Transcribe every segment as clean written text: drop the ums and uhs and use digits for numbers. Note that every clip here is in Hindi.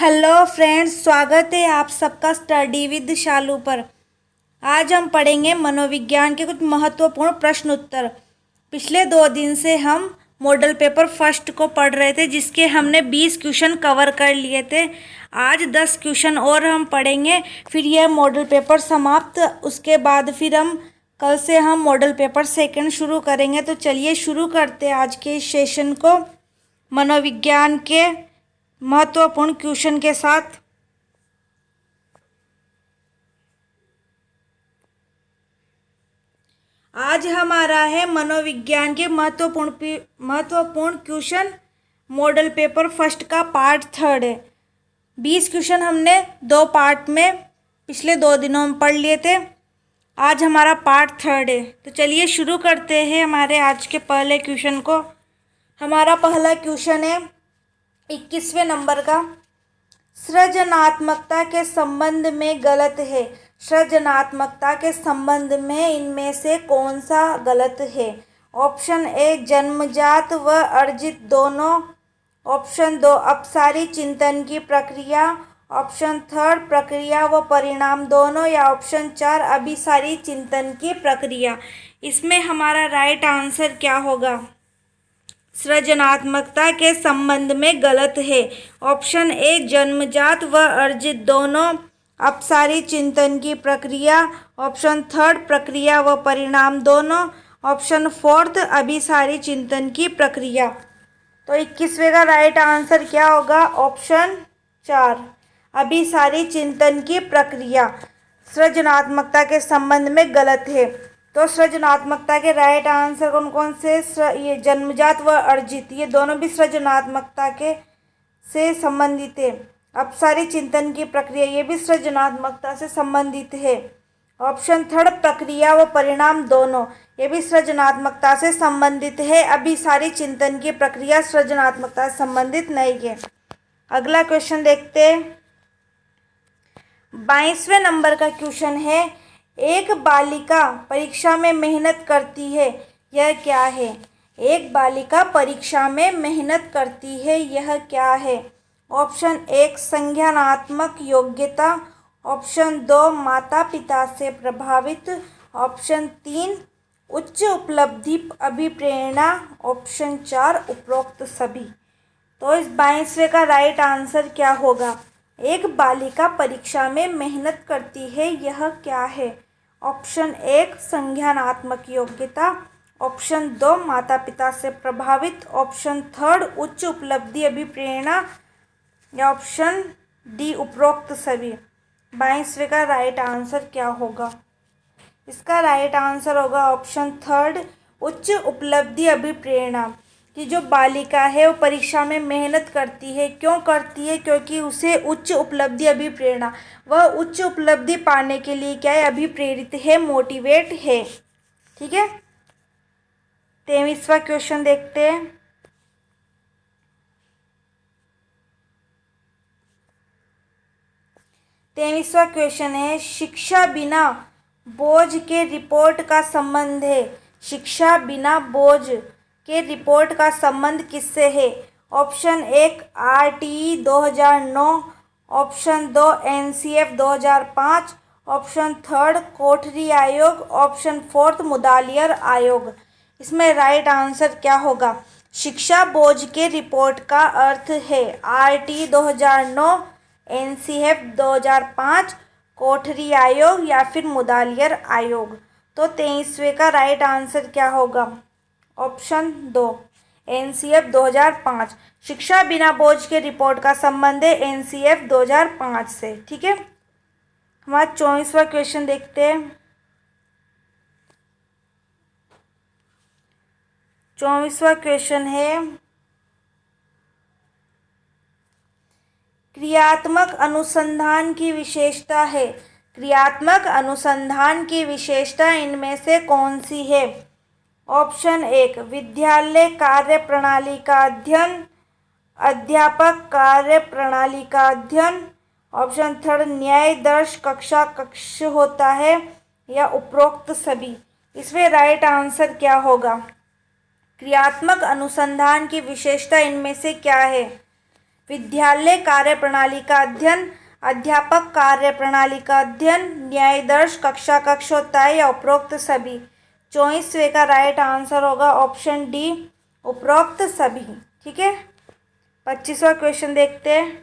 हेलो फ्रेंड्स, स्वागत है आप सबका स्टडी विद शालू पर। आज हम पढ़ेंगे मनोविज्ञान के कुछ महत्वपूर्ण प्रश्न उत्तर। पिछले 2 दिन से हम मॉडल पेपर फर्स्ट को पढ़ रहे थे, जिसके हमने 20 क्वेश्चन कवर कर लिए थे। आज 10 क्वेश्चन और हम पढ़ेंगे, फिर यह मॉडल पेपर समाप्त। उसके बाद फिर कल से हम मॉडल पेपर सेकंड शुरू करेंगे। तो चलिए शुरू करते हैं आज के इस सेशन को मनोविज्ञान के महत्वपूर्ण क्वेश्चन के साथ। आज हमारा है मनोविज्ञान के महत्वपूर्ण क्वेश्चन, मॉडल पेपर फर्स्ट का पार्ट 3 है। 20 क्वेश्चन हमने 2 पार्ट में पिछले 2 दिनों में पढ़ लिए थे। आज हमारा पार्ट 3 है। तो चलिए शुरू करते हैं हमारे आज के पहले क्वेश्चन को। हमारा पहला क्वेश्चन है 21वें नंबर का। सृजनात्मकता के संबंध में गलत है। सृजनात्मकता के संबंध में इनमें से कौन सा गलत है? ऑप्शन ए जन्मजात व अर्जित दोनों, ऑप्शन 2 अपसारी चिंतन की प्रक्रिया, ऑप्शन 3 प्रक्रिया व परिणाम दोनों, या ऑप्शन 4 अभिसारी चिंतन की प्रक्रिया। इसमें हमारा राइट आंसर क्या होगा? सृजनात्मकता के संबंध में गलत है। ऑप्शन ए जन्मजात व अर्जित दोनों, अपसारी चिंतन की प्रक्रिया, ऑप्शन 3 प्रक्रिया व परिणाम दोनों, ऑप्शन 4 अभिसारी चिंतन की प्रक्रिया। तो 21वें का राइट आंसर क्या होगा? ऑप्शन 4 अभिसारी चिंतन की प्रक्रिया सृजनात्मकता के संबंध में गलत है। तो सृजनात्मकता के राइट आंसर कौन कौन से? ये जन्मजात व अर्जित, ये दोनों भी सृजनात्मकता के से संबंधित है। अपसारी चिंतन की प्रक्रिया, ये भी सृजनात्मकता से संबंधित है। ऑप्शन 3 प्रक्रिया व परिणाम दोनों, ये भी सृजनात्मकता से संबंधित है। अभिसारी चिंतन की प्रक्रिया सृजनात्मकता से संबंधित नहीं है। अगला क्वेश्चन देखते हैं। 22वें नंबर का क्वेश्चन है, एक बालिका परीक्षा में मेहनत करती है, यह क्या है? एक बालिका परीक्षा में मेहनत करती है, यह क्या है? ऑप्शन 1 संज्ञानात्मक योग्यता, ऑप्शन 2 माता पिता से प्रभावित, ऑप्शन 3 उच्च उपलब्धि अभिप्रेरणा, ऑप्शन 4 उपरोक्त सभी। तो इस 22वें का राइट आंसर क्या होगा? एक बालिका परीक्षा में मेहनत करती है, यह क्या है? ऑप्शन 1 संज्ञानात्मक योग्यता, ऑप्शन 2 माता पिता से प्रभावित, ऑप्शन 3 उच्च उपलब्धि अभिप्रेरणा, या ऑप्शन डी उपरोक्त सभी। 22वें का राइट आंसर क्या होगा? इसका राइट आंसर होगा ऑप्शन 3 उच्च उपलब्धि अभिप्रेरणा। कि जो बालिका है वो परीक्षा में मेहनत करती है, क्यों करती है? क्योंकि उसे उच्च उपलब्धि अभिप्रेरणा, वह उच्च उपलब्धि पाने के लिए क्या है? अभिप्रेरित है, मोटिवेट है। ठीक है। 23वां क्वेश्चन देखते हैं। 23वां क्वेश्चन है, शिक्षा बिना बोझ के रिपोर्ट का संबंध है। शिक्षा बिना बोझ के रिपोर्ट का संबंध किससे है? Option 1 RTE 2009, option 2 NCF 2005, option 3 कोठरी आयोग, ऑप्शन 4 मुदालियर आयोग। इसमें राइट आंसर क्या होगा? शिक्षा बोझ के रिपोर्ट का अर्थ है RTE 2009, NCF 2005, कोठरी आयोग, या फिर मुदालियर आयोग। तो 23वें का राइट आंसर क्या होगा? Option 2 NCF 2005। शिक्षा बिना बोझ के रिपोर्ट का संबंध है NCF 2005 से। ठीक है। हमारा 24वां क्वेश्चन देखते हैं। 24वां क्वेश्चन है, क्रियात्मक अनुसंधान की विशेषता है। क्रियात्मक अनुसंधान की विशेषता इनमें से कौन सी है? ऑप्शन 1 विद्यालय कार्य प्रणाली का अध्ययन, अध्यापक कार्य प्रणाली का अध्ययन, ऑप्शन 3 न्यायदर्श कक्षा कक्ष होता है, या उपरोक्त सभी। इसमें राइट आंसर क्या होगा? क्रियात्मक अनुसंधान की विशेषता इनमें से क्या है? विद्यालय कार्यप्रणाली का अध्ययन, अध्यापक कार्यप्रणाली का अध्ययन, न्यायाधीश कक्षा कक्ष होता है या उपरोक्त सभी। 24वें का राइट आंसर होगा ऑप्शन डी, उपरोक्त सभी। ठीक है, 25वां क्वेश्चन देखते हैं।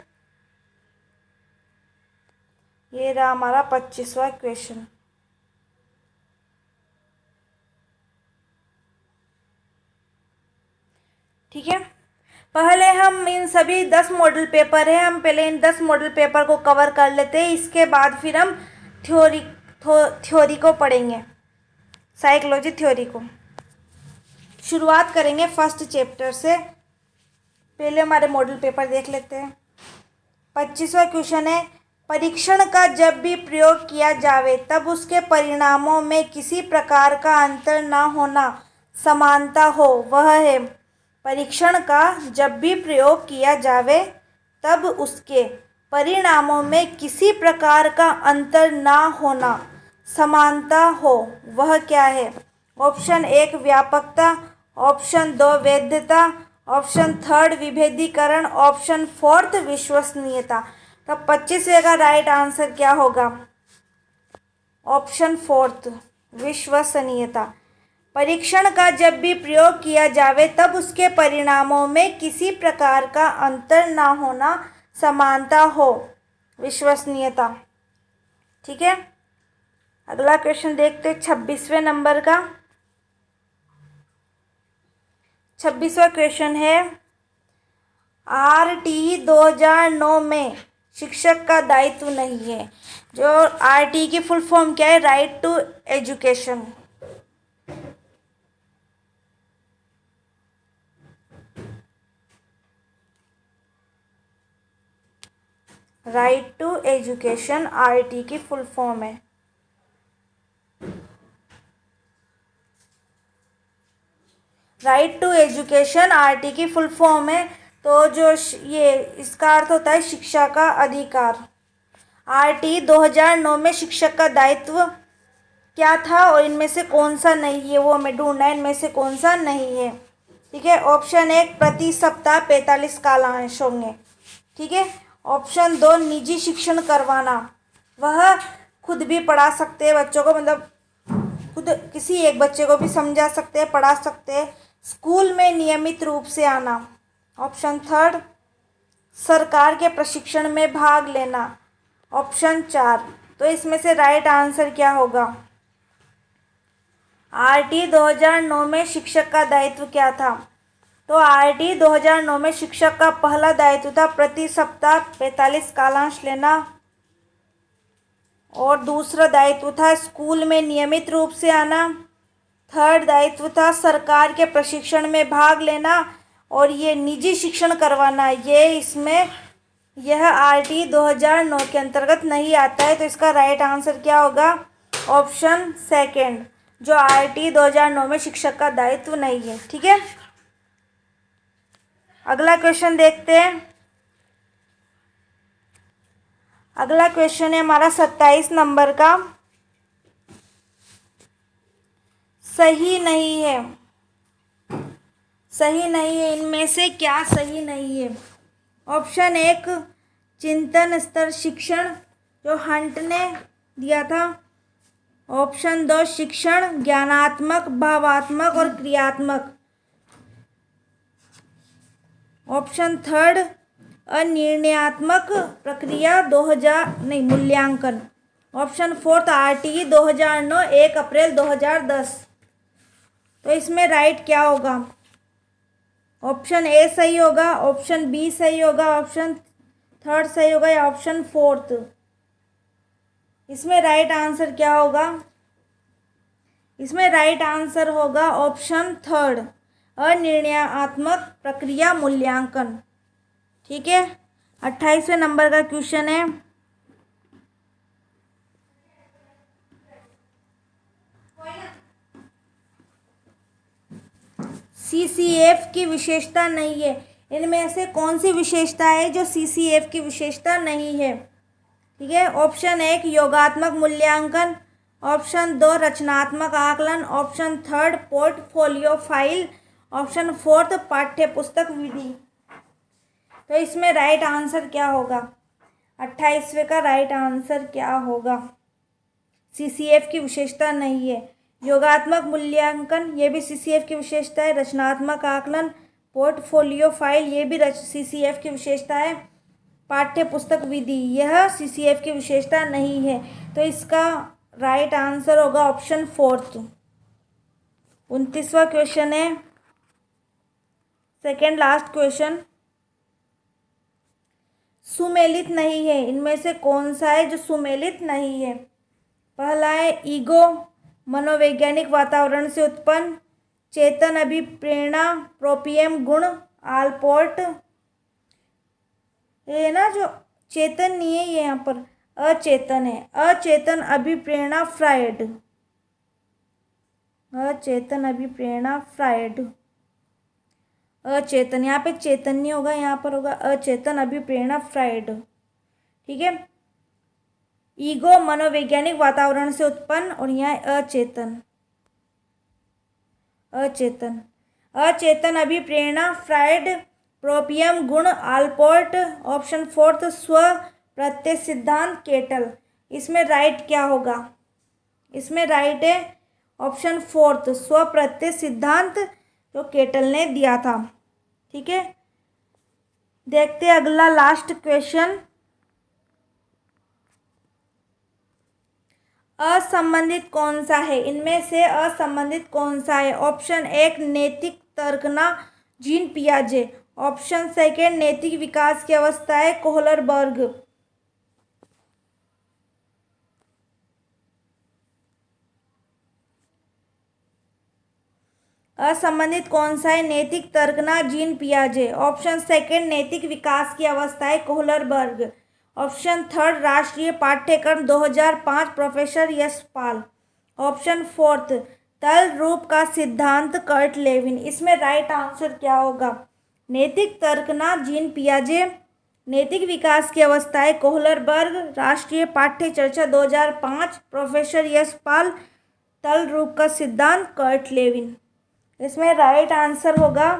ये रहा हमारा 25वां क्वेश्चन। ठीक है, पहले हम इन सभी 10 मॉडल पेपर है, हम पहले इन 10 मॉडल पेपर को कवर कर लेते हैं, इसके बाद फिर हम थ्योरी को पढ़ेंगे, साइकोलॉजी थ्योरी को। शुरुआत करेंगे फर्स्ट चैप्टर से। पहले हमारे मॉडल पेपर देख लेते हैं। 25वां क्वेश्चन है, परीक्षण का जब भी प्रयोग किया जावे तब उसके परिणामों में किसी प्रकार का अंतर न होना, समानता हो, वह है। परीक्षण का जब भी प्रयोग किया जावे तब उसके परिणामों में किसी प्रकार का अंतर न होना, समानता हो, वह क्या है। ऑप्शन 1 व्यापकता, ऑप्शन 2 वैधता, ऑप्शन 3 विभेदीकरण, ऑप्शन 4 विश्वसनीयता। तो 25वें का राइट आंसर क्या होगा, ऑप्शन 4 विश्वसनीयता। परीक्षण का जब भी प्रयोग किया जावे तब उसके परिणामों में किसी प्रकार का अंतर ना होना, समानता हो, विश्वसनीयता। ठीक है, अगला क्वेश्चन देखते हैं 26वें नंबर का। 26वां क्वेश्चन है, RTE 2009 में शिक्षक का दायित्व नहीं है। जो RTE की फुल फॉर्म क्या है, right to education. Right to education RTE की फुल फॉर्म है। राइट टू एजुकेशन RTE की फुल फॉर्म है। तो जो ये इसका अर्थ होता है शिक्षा का अधिकार। RTE 2009 में शिक्षक का दायित्व क्या था और इनमें से कौन सा नहीं है, वो हमें ढूंढना है, इनमें से कौन सा नहीं है। ठीक है, ऑप्शन 1 प्रति सप्ताह 45 कालांश होंगे। ठीक है, ऑप्शन 2 निजी शिक्षण करवाना, वह खुद भी पढ़ा सकते हैं बच्चों को, मतलब खुद किसी एक बच्चे को भी समझा सकते हैं, पढ़ा सकते हैं। स्कूल में नियमित रूप से आना। ऑप्शन 3 सरकार के प्रशिक्षण में भाग लेना। ऑप्शन 4। तो इसमें से राइट आंसर क्या होगा, RTE 2009 में शिक्षक का दायित्व क्या था। तो RTE 2009 में शिक्षक का पहला दायित्व था प्रति सप्ताह 45 कालांश लेना, और दूसरा दायित्व था स्कूल में नियमित रूप से आना। थर्ड दायित्व था सरकार के प्रशिक्षण में भाग लेना, और ये निजी शिक्षण करवाना, ये इसमें यह RTE 2009 के अंतर्गत नहीं आता है। तो इसका राइट आंसर क्या होगा, ऑप्शन 2, जो RTE 2009 में शिक्षक का दायित्व नहीं है। ठीक है, अगला क्वेश्चन देखते हैं। अगला क्वेश्चन है हमारा 27 नंबर का। सही नहीं है, सही नहीं है, इनमें से क्या सही नहीं है। ऑप्शन 1 चिंतन स्तर शिक्षण, जो हंट ने दिया था। ऑप्शन 2 शिक्षण ज्ञानात्मक, भावात्मक और क्रियात्मक। ऑप्शन 3 अनिर्णयात्मक प्रक्रिया 2000 मूल्यांकन। ऑप्शन 4 RTE 2009 1 अप्रैल 2010। तो इसमें राइट क्या होगा, ऑप्शन A सही होगा, ऑप्शन B सही होगा, ऑप्शन 3 सही होगा, या ऑप्शन 4। इसमें राइट आंसर क्या होगा, इसमें राइट आंसर होगा ऑप्शन 3 अनिर्णयात्मक प्रक्रिया मूल्यांकन। ठीक है, 28वें नंबर का क्वेश्चन है। CCF की विशेषता नहीं है, इनमें से कौन सी विशेषता है जो CCF की विशेषता नहीं है। ठीक है, ऑप्शन 1 योगात्मक मूल्यांकन, ऑप्शन 2 रचनात्मक आकलन, ऑप्शन 3 पोर्टफोलियो फाइल, ऑप्शन 4 पाठ्य पुस्तक विधि। तो इसमें राइट आंसर क्या होगा? 28वें का राइट आंसर क्या होगा? CCF की विशेषता नहीं है। योगात्मक मूल्यांकन, ये भी CCF की विशेषता है। रचनात्मक आकलन, पोर्टफोलियो फाइल, ये भी CCF की विशेषता है। पाठ्य पुस्तक विधि, यह CCF की विशेषता नहीं है। तो इसका राइट आंसर होगा ऑप्शन 4। 29वां क्वेश्चन है, सेकेंड लास्ट क्वेश्चन। सुमेलित नहीं है, इनमें से कौन सा है जो सुमेलित नहीं है? पहला है ईगो, मनोवैज्ञानिक वातावरण से उत्पन्न। चेतन अभिप्रेरणा, प्रोपियम गुण, आलपोर्ट। ये ना जो चेतन नहीं है, ये यहाँ पर अचेतन है। अचेतन अभिप्रेरणा फ्रायड, अचेतन अभिप्रेरणा फ्रायड। अचेतन, यहाँ पे चेतन नहीं होगा, यहाँ पर होगा अचेतन अभिप्रेरणा फ्रायड। ठीक है, ईगो मनोवैज्ञानिक वातावरण से उत्पन्न, और यहाँ अचेतन, अचेतन, अचेतन अभिप्रेरणा फ्रायड, प्रोपियम गुण आलपोर्ट। ऑप्शन 4 स्व प्रत्यय सिद्धांत केटल। इसमें राइट क्या होगा? इसमें राइट है ऑप्शन 4 स्व प्रत्यय सिद्धांत, जो केटल ने दिया था। ठीक है, देखते हैं अगला लास्ट क्वेश्चन। असंबंधित कौन सा है? इनमें से असंबंधित कौन सा है? ऑप्शन 1 नैतिक तर्कना, जीन पियाजे। ऑप्शन 2 नैतिक विकास की अवस्था है, कोहलरबर्ग। असंबंधित कौन सा है? नैतिक तर्कना, जीन पियाजे। ऑप्शन 2 नैतिक विकास की अवस्था है, कोहलरबर्ग। ऑप्शन 3 राष्ट्रीय पाठ्यक्रम 2005, प्रोफेसर यशपाल। ऑप्शन 4 तल रूप का सिद्धांत, कर्ट लेविन। इसमें राइट आंसर क्या होगा? नैतिक तर्कना, जीन पियाजे। नैतिक विकास की अवस्था है, कोहलरबर्ग। राष्ट्रीय पाठ्य चर्चा 2005, प्रोफेसर यशपाल। तल रूप का सिद्धांत, कर्ट लेविन। इसमें राइट आंसर होगा